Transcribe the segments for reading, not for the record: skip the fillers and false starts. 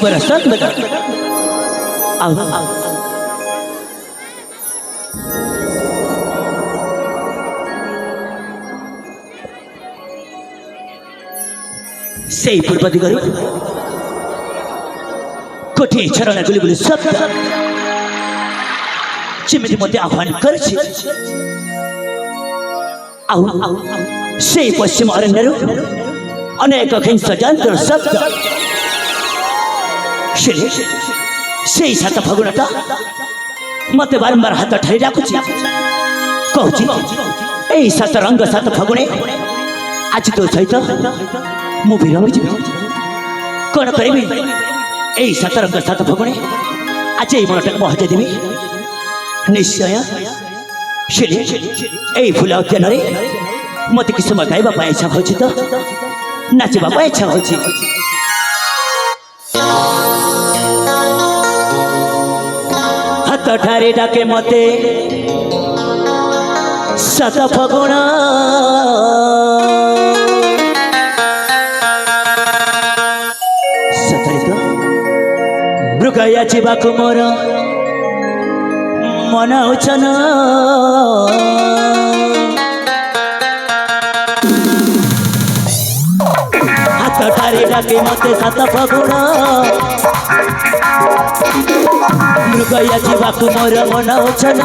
ମୋର ସନ୍ଦ সেই পূর্ব দিগরে কোটি ঝরଣା গুলি গুলি শব্দ যেମିତି ମୋତେ ଆହ୍ୱାନ କରିଛି ଆଉ সেই ପଶ୍ଚିମ ଅରଣ୍ୟରୁ ଅନେକ ହିଂସ ଯନ୍ତ୍ର ଶବ୍ଦ সেই ସାତ ଫଗୁଣଟା ମୋତେ ବାରମ୍ବାର ହାତ ଠାରି ଡାକୁଛି କହୁଛି ଏଇ ସାତ ରଙ୍ଗ ସାତ ଫଗୁଣେ ଆଜି ତୋ ସହିତ ମୁଁ ବିରଙ୍ଗ ଯିବି କ'ଣ କରିବି এই সাত রঙ সাত ফগুণে আজ এই মনটাকে মহাজে দেবী নিশ্চয় এই ফুল উদ্যাନରେ মতো কি সময় গাইবা ইচ্ছা হচ্ছে তো নাচিবা ইচ্ছা হচ্ছে হাত ঠারে ডাকে মতে সাত ফগুণ মৃগয়া যাবাকু মোর মন উচ্ছন হাত ঠারে ডাকে মতে সাত ফগুণ মৃগয়া যাবাকু মোর মন উচ্ছন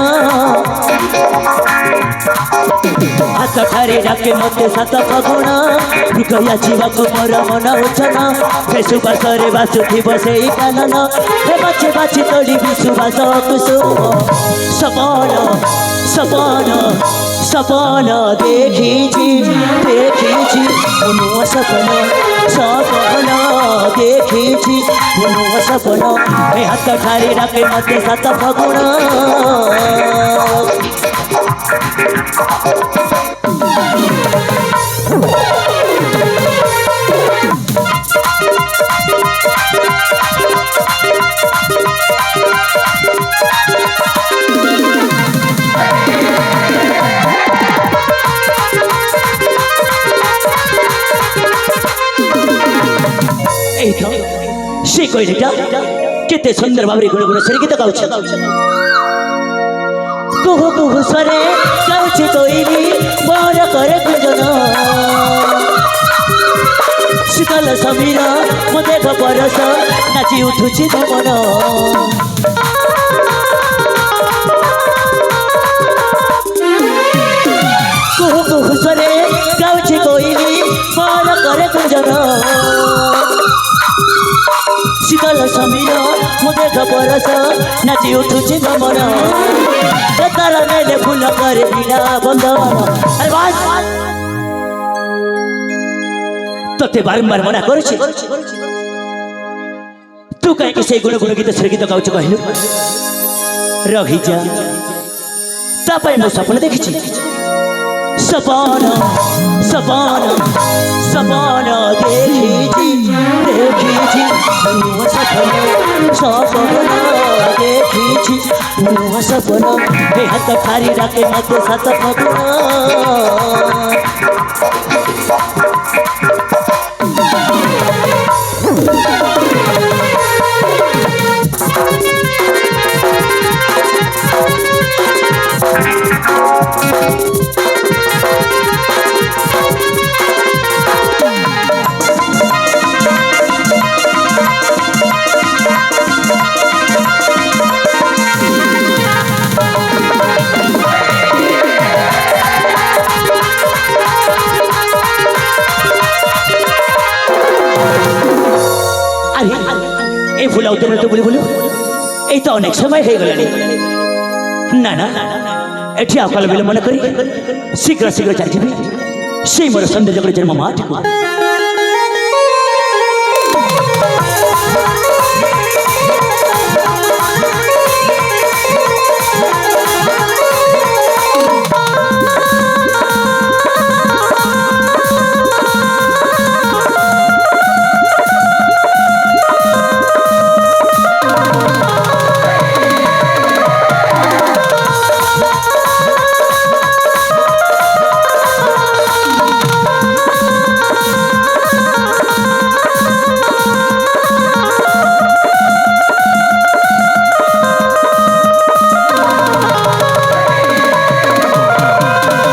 হাত ঠারে ডাকে মতে সাত ফগুণ মৃগয়া যাবাকু মোর মন উচ্ছন সে সুবাসরে বাসুথিব সেই কানন হে বাছে বাছে তোড়িবি সুবাস কুসুম সপন সপন সপন দেখিছি দেখিছি অনু সপন সপন দেখিছি অনু সপন হে হাত ঠারে ডাকে মতে সাত ফগুণ সে কইলেটা কেতে সুন্দর ভাবে গুণ গুণ সরে গীত গাউছে কুহু কুহু সরে গাউছে কইলি বড় করে গুঞ্জন শীতল সমীর মো দেখ পরশ নাচি উঠুছি মন কুহু কুহু সরে গাউছে কইলি বড় করে গুঞ্জন শীতল সমীর মো দেখ পরশ নাচি উঠুছি মন তার নেলে ফুল করে বিনা বন্ধন আরে বাস তোতে বারম্বার মনা করছি তু কাইকি সেই গুণ গুণ গীত শ্রী গীত গাউছ কহিলু রহিযা তা পাই মো স্বপ্ন দেখিছি সপন সপন সপন দেখিছি দেখিছি সপন সপন দেখিছি সপন হে হাত ঠারি ডাকে মতে সাত ফগুণ এই ফুল উদ্যান তো বলি বলি এই তো অনেক সময় হয়ে গেল না না এটি আকাল বিলম্বন করি শীঘ্র শীঘ্র চালিয়ে সেই মোর সৌন্দর্য জন্ম মাঠ